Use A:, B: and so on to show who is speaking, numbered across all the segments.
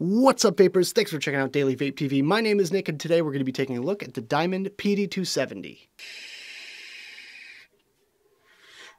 A: What's up, vapors? Thanks for checking out Daily Vape TV. My name is Nick, and today we're going to be taking a look at the Diamond PD270.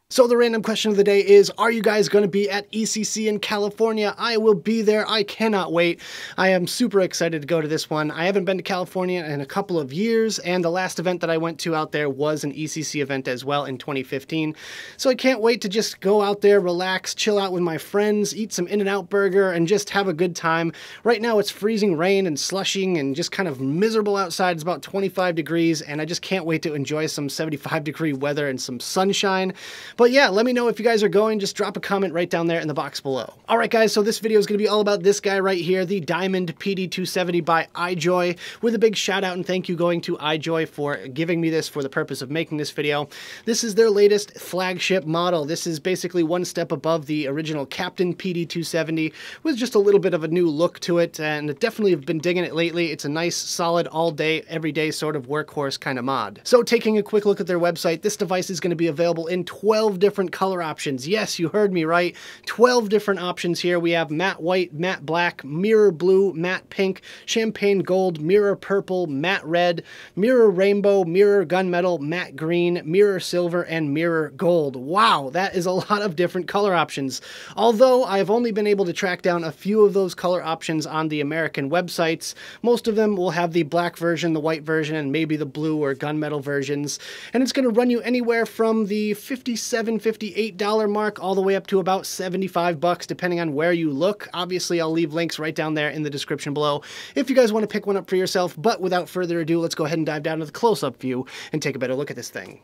A: So the random question of the day is, are you guys going to be at ECC in California? I will be there. I cannot wait. I am super excited to go to this one. I haven't been to California in a couple of years, and the last event that I went to out there was an ECC event as well in 2015. So I can't wait to just go out there, relax, chill out with my friends, eat some In-N-Out burger, and just have a good time. Right now it's freezing rain and slushing and just kind of miserable outside. It's about 25 degrees, and I just can't wait to enjoy some 75-degree weather and some sunshine. But yeah, let me know if you guys are going. Just drop a comment right down there in the box below. All right, guys, so this video is going to be all about this guy right here, the Diamond PD270 by iJoy, with a big shout out and thank you going to iJoy for giving me this for the purpose of making this video. This is their latest flagship model. This is basically one step above the original Captain PD270 with just a little bit of a new look to it, and definitely have been digging it lately. It's a nice, solid, all-day, everyday sort of workhorse kind of mod. So taking a quick look at their website, this device is going to be available in 12 different color options. Yes, you heard me right. 12 different options here. We have matte white, matte black, mirror blue, matte pink, champagne gold, mirror purple, matte red, mirror rainbow, mirror gunmetal, matte green, mirror silver, and mirror gold. Wow, that is a lot of different color options. Although I've only been able to track down a few of those color options on the American websites. Most of them will have the black version, the white version, and maybe the blue or gunmetal versions. And it's going to run you anywhere from the $57, $58 mark all the way up to about 75 bucks depending on where you look. Obviously, I'll leave links right down there in the description below if you guys want to pick one up for yourself. But without further ado, let's go ahead and dive down to the close-up view and take a better look at this thing.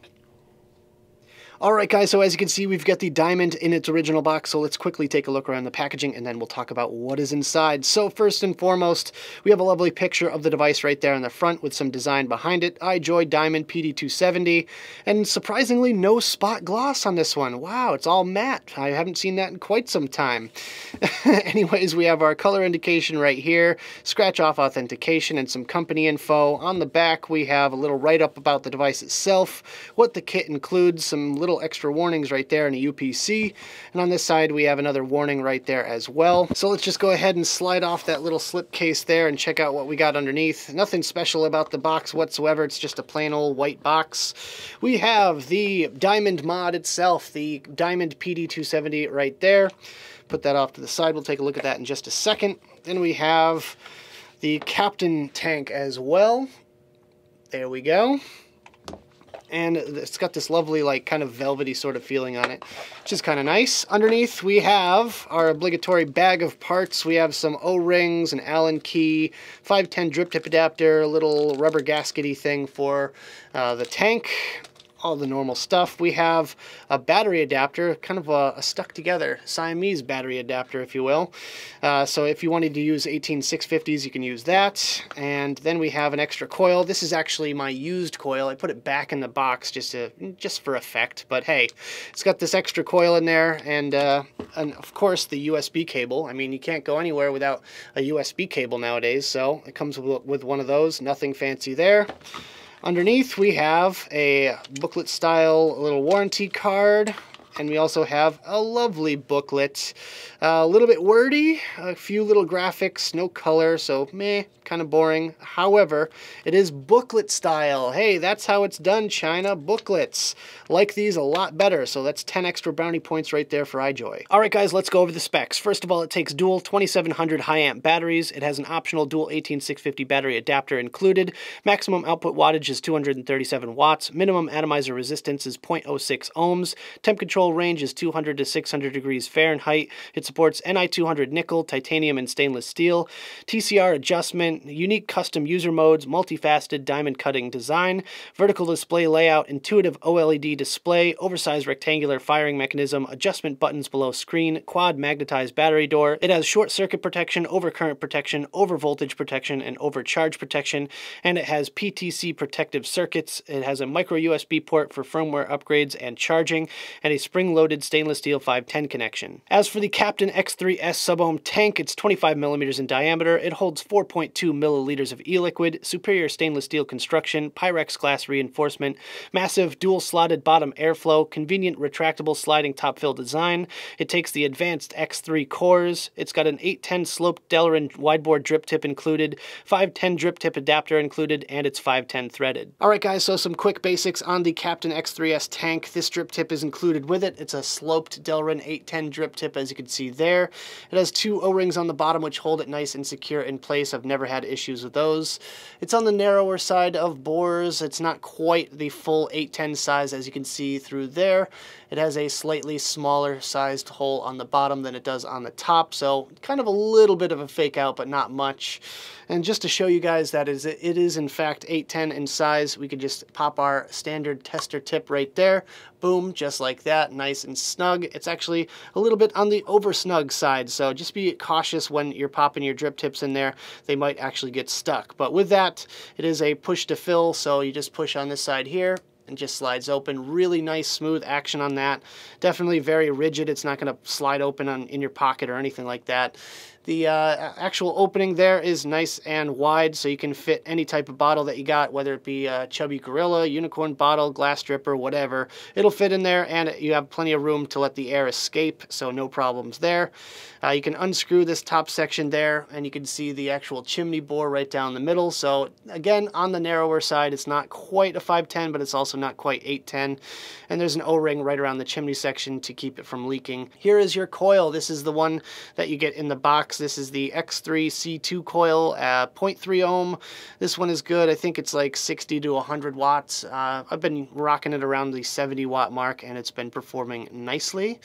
A: Alright guys, so as you can see, we've got the Diamond in its original box, so let's quickly take a look around the packaging and then we'll talk about what is inside. So first and foremost, we have a lovely picture of the device right there on the front with some design behind it. iJoy Diamond PD270, and surprisingly no spot gloss on this one. Wow, it's all matte. I haven't seen that in quite some time. Anyways, we have our color indication right here, scratch off authentication, and some company info. On the back, we have a little write-up about the device itself, what the kit includes, some little extra warnings right there in a UPC, and on this side we have another warning right there as well. So let's just go ahead and slide off that little slip case there and check out what we got underneath. Nothing special about the box whatsoever, it's just a plain old white box. We have the Diamond mod itself, the Diamond PD270 right there. Put that off to the side, we'll take a look at that in just a second. Then we have the Captain tank as well. There we go. And it's got this lovely, like, kind of velvety sort of feeling on it, which is kind of nice. Underneath, we have our obligatory bag of parts. We have some O-rings, an Allen key, 510 drip tip adapter, a little rubber gaskety thing for the tank, all the normal stuff. We have a battery adapter, kind of a stuck together Siamese battery adapter, if you will. So if you wanted to use 18650s, you can use that. And then we have an extra coil. This is actually my used coil. I put it back in the box just for effect, but hey, it's got this extra coil in there, and of course the USB cable. I mean, you can't go anywhere without a USB cable nowadays, so it comes with one of those. Nothing fancy there. Underneath, we have a booklet-style little warranty card, and we also have a lovely booklet. A little bit wordy, a few little graphics, no color, so meh, kind of boring. However, it is booklet style. Hey, that's how it's done, China. Booklets. Like these a lot better, so that's 10 extra brownie points right there for iJoy. Alright guys, let's go over the specs. First of all, it takes dual 2700 high amp batteries. It has an optional dual 18650 battery adapter included. Maximum output wattage is 237 watts. Minimum atomizer resistance is 0.06 ohms. Temp control range is 200 to 600 degrees Fahrenheit. It supports Ni200 nickel, titanium, and stainless steel. TCR adjustment, unique custom user modes, multifaceted diamond cutting design, vertical display layout, intuitive OLED display, oversized rectangular firing mechanism, adjustment buttons below screen, quad magnetized battery door. It has short circuit protection, overcurrent protection, over voltage protection, and overcharge protection, and it has PTC protective circuits. It has a micro USB port for firmware upgrades and charging, and a spring-loaded stainless steel 510 connection. As for the Captain X3S sub-ohm tank, it's 25 millimeters in diameter. It holds 4.2 milliliters of e-liquid, superior stainless steel construction, Pyrex glass reinforcement, massive dual-slotted bottom airflow, convenient retractable sliding top-fill design. It takes the advanced X3 cores. It's got an 810 sloped Delrin wideboard drip tip included, 510 drip tip adapter included, and it's 510 threaded. Alright guys, so some quick basics on the Captain X3S tank. This drip tip is included with it. It's a sloped Delrin 810 drip tip, as you can see there. It has 2 O-rings on the bottom which hold it nice and secure in place. I've never had issues with those. It's on the narrower side of bores. It's not quite the full 810 size, as you can see through there. It has a slightly smaller sized hole on the bottom than it does on the top, so kind of a little bit of a fake out, but not much. And just to show you guys that it is in fact 810 in size, we could just pop our standard tester tip right there. Boom, just like that, nice and snug. It's actually a little bit on the over snug side, so just be cautious when you're popping your drip tips in there. They might actually get stuck. But with that, it is a push to fill, so you just push on this side here, and just slides open. Really nice smooth action on that. Definitely very rigid. It's not going to slide open in your pocket or anything like that. The actual opening there is nice and wide, so you can fit any type of bottle that you got, whether it be a chubby gorilla, unicorn bottle, glass dripper, whatever. It'll fit in there, and you have plenty of room to let the air escape, so no problems there. You can unscrew this top section there, and you can see the actual chimney bore right down the middle. So again, on the narrower side, it's not quite a 510, but it's also not quite 810. And there's an O-ring right around the chimney section to keep it from leaking. Here is your coil. This is the one that you get in the box. This is the X3C2 coil, 0.3 ohm. This one is good. I think it's like 60 to 100 watts. I've been rocking it around the 70 watt mark, and it's been performing nicely.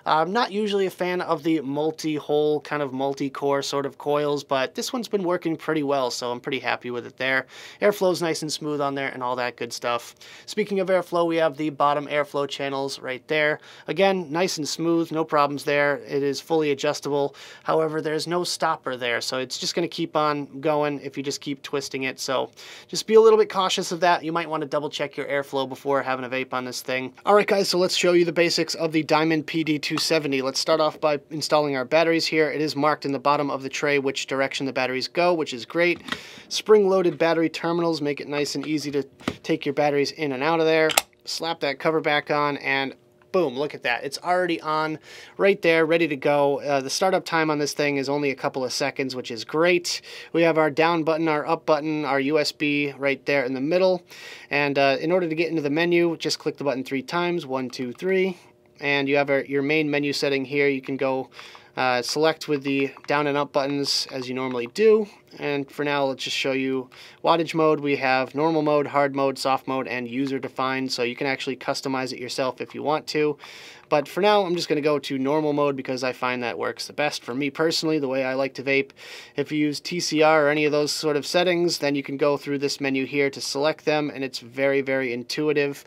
A: I'm not usually a fan of the multi-hole, kind of multi-core sort of coils, but this one's been working pretty well, so I'm pretty happy with it there. Airflow's nice and smooth on there and all that good stuff. Speaking of airflow, we have the bottom airflow channels right there. Again, nice and smooth, no problems there. It is fully adjustable. However, there's no stopper there, so it's just going to keep on going if you just keep twisting it. So just be a little bit cautious of that. You might want to double check your airflow before having a vape on this thing. Alright guys, so let's show you the basics of the Diamond PD270. Let's start off by installing our batteries here. It is marked in the bottom of the tray which direction the batteries go, which is great. Spring-loaded battery terminals make it nice and easy to take your batteries in and out of there. Slap that cover back on, and boom, look at that. It's already on right there, ready to go. The startup time on this thing is only a couple of seconds, which is great. We have our down button, our up button, our USB right there in the middle. And in order to get into the menu, just click the button 3 times, 1, 2, 3. And you have your main menu setting here. You can go select with the down and up buttons as you normally do. And for now, let's just show you wattage mode. We have normal mode, hard mode, soft mode, and user defined, so you can actually customize it yourself if you want to. But for now, I'm just going to go to normal mode because I find that works the best for me personally, the way I like to vape. If you use TCR or any of those sort of settings, then you can go through this menu here to select them, and it's very, very intuitive.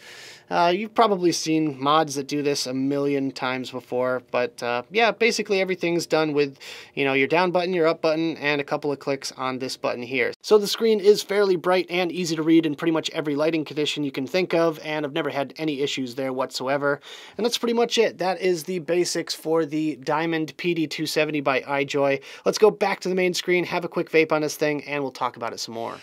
A: You've probably seen mods that do this a million times before, but yeah, basically everything's done with, you know, your down button, your up button, and a couple of clicks on this button here. So the screen is fairly bright and easy to read in pretty much every lighting condition you can think of, and I've never had any issues there whatsoever. And that's pretty much it. That is the basics for the Diamond PD270 by iJoy. Let's go back to the main screen, have a quick vape on this thing, and we'll talk about it some more.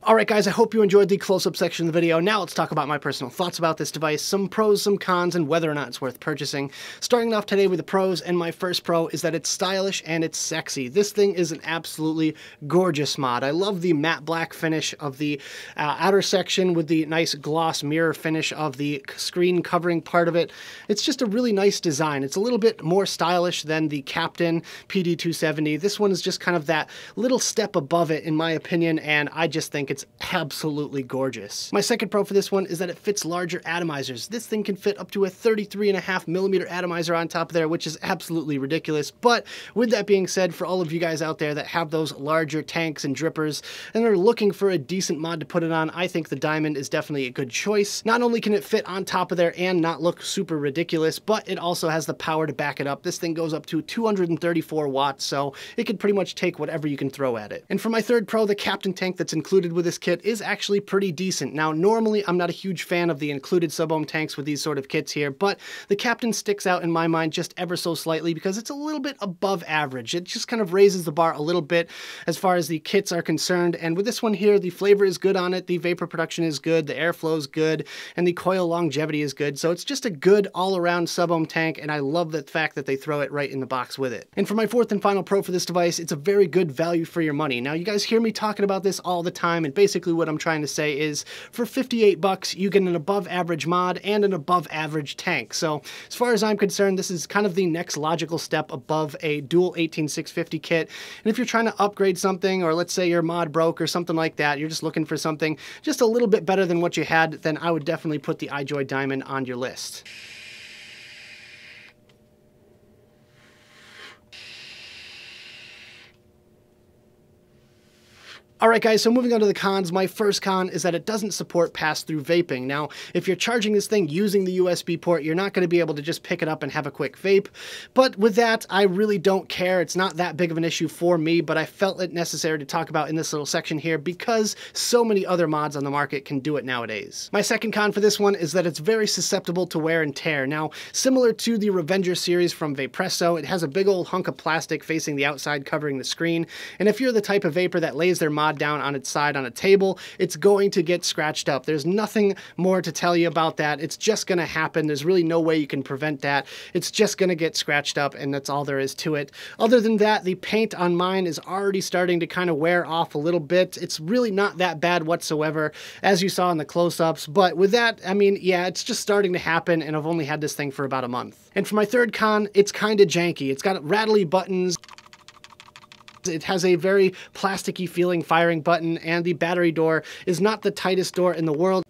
A: Alright guys, I hope you enjoyed the close-up section of the video. Now let's talk about my personal thoughts about this device, some pros, some cons, and whether or not it's worth purchasing. Starting off today with the pros, and my first pro is that it's stylish and it's sexy. This thing is an absolutely gorgeous mod. I love the matte black finish of the outer section with the nice gloss mirror finish of the screen covering part of it. It's just a really nice design. It's a little bit more stylish than the Captain PD270. This one is just kind of that little step above it in my opinion, and I just think it's absolutely gorgeous. My second pro for this one is that it fits larger atomizers. This thing can fit up to a 33.5 millimeter atomizer on top of there, which is absolutely ridiculous. But with that being said, for all of you guys out there that have those larger tanks and drippers and are looking for a decent mod to put it on, I think the Diamond is definitely a good choice. Not only can it fit on top of there and not look super ridiculous, but it also has the power to back it up. This thing goes up to 234 watts, so it could pretty much take whatever you can throw at it. And for my third pro, the Captain tank that's included with with this kit is actually pretty decent. Now, normally I'm not a huge fan of the included sub-ohm tanks with these sort of kits here, but the Captain sticks out in my mind just ever so slightly because it's a little bit above average. It just kind of raises the bar a little bit as far as the kits are concerned, and with this one here, the flavor is good on it, the vapor production is good, the airflow is good, and the coil longevity is good, so it's just a good all-around sub-ohm tank, and I love the fact that they throw it right in the box with it. And for my fourth and final pro for this device, it's a very good value for your money. Now, you guys hear me talking about this all the time, and basically what I'm trying to say is for 58 bucks, you get an above average mod and an above average tank. So as far as I'm concerned, this is kind of the next logical step above a dual 18650 kit. And if you're trying to upgrade something, or let's say your mod broke or something like that, you're just looking for something just a little bit better than what you had, then I would definitely put the iJoy Diamond on your list. Alright guys, so moving on to the cons, my first con is that it doesn't support pass-through vaping. Now, if you're charging this thing using the USB port, you're not going to be able to just pick it up and have a quick vape. But with that, I really don't care. It's not that big of an issue for me, but I felt it necessary to talk about in this little section here because so many other mods on the market can do it nowadays. My second con for this one is that it's very susceptible to wear and tear. Now, similar to the Revenger series from Vapresso, it has a big old hunk of plastic facing the outside covering the screen, and if you're the type of vapor that lays their mod down on its side on a table, it's going to get scratched up. There's nothing more to tell you about that. It's just going to happen. There's really no way you can prevent that. It's just going to get scratched up, and that's all there is to it. Other than that, the paint on mine is already starting to kind of wear off a little bit. It's really not that bad whatsoever, as you saw in the close-ups, but with that, I mean, yeah, it's just starting to happen, and I've only had this thing for about a month. And for my third con, it's kind of janky. It's got rattly buttons. It has a very plasticky feeling firing button, and the battery door is not the tightest door in the world.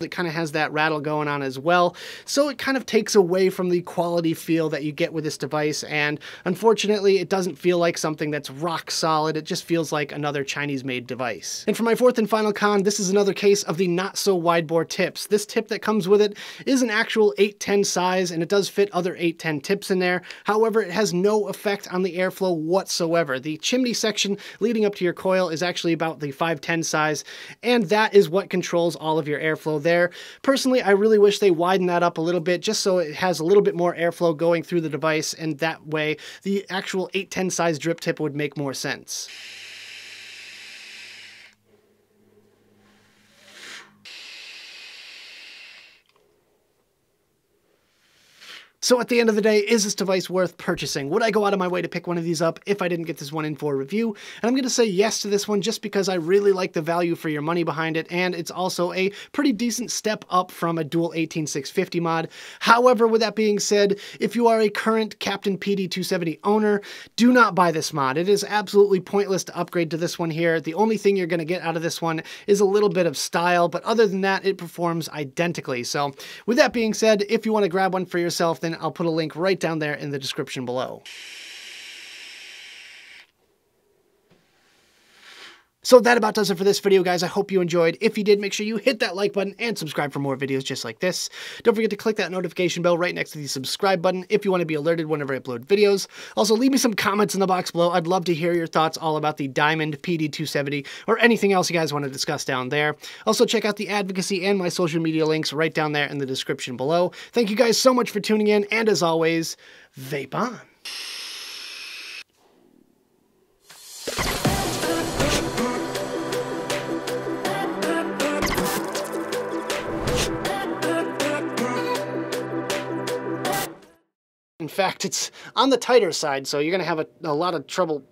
A: It kind of has that rattle going on as well, so it kind of takes away from the quality feel that you get with this device, and unfortunately it doesn't feel like something that's rock solid. It just feels like another Chinese-made device. And for my fourth and final con, this is another case of the not so wide bore tips. This tip that comes with it is an actual 810 size, and it does fit other 810 tips in there. However, it has no effect on the airflow whatsoever. The chimney section leading up to your coil is actually about the 510 size, and that is what controls all of your airflow there. Personally, I really wish they widened that up a little bit just so it has a little bit more airflow going through the device, and that way the actual 810 size drip tip would make more sense. So at the end of the day, is this device worth purchasing? Would I go out of my way to pick one of these up if I didn't get this one in for a review? And I'm going to say yes to this one just because I really like the value for your money behind it, and it's also a pretty decent step up from a dual 18650 mod. However, with that being said, if you are a current Captain PD270 owner, do not buy this mod. It is absolutely pointless to upgrade to this one here. The only thing you're going to get out of this one is a little bit of style, but other than that, it performs identically. So with that being said, if you want to grab one for yourself, then I'll put a link right down there in the description below. So that about does it for this video, guys. I hope you enjoyed. If you did, make sure you hit that like button and subscribe for more videos just like this. Don't forget to click that notification bell right next to the subscribe button if you want to be alerted whenever I upload videos. Also, leave me some comments in the box below. I'd love to hear your thoughts all about the Diamond PD270 or anything else you guys want to discuss down there. Also, check out the advocacy and my social media links right down there in the description below. Thank you guys so much for tuning in, and as always, vape on. In fact, it's on the tighter side, so you're going to have a lot of trouble